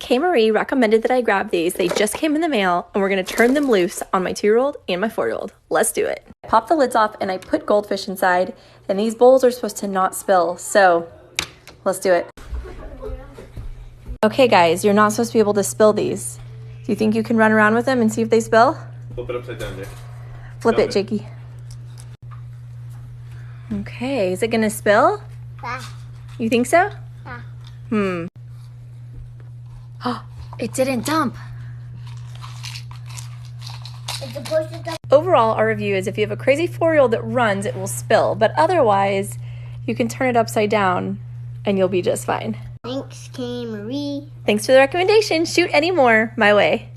K. Marie recommended that I grab these. They just came in the mail, and we're gonna turn them loose on my 2-year-old and my 4-year-old. Let's do it. I pop the lids off and I put goldfish inside, and these bowls are supposed to not spill, so let's do it. Okay guys, you're not supposed to be able to spill these. Do you think you can run around with them and see if they spill? Flip it upside down, Nick. Flip it, Jakey. Okay, is it gonna spill? Yeah. You think so? Yeah. Oh, it didn't dump. It's supposed to dump. Overall, our review is if you have a crazy 4-year-old that runs, it will spill, but otherwise, you can turn it upside down and you'll be just fine. Thanks, K. Marie. Thanks for the recommendation. Shoot any more my way.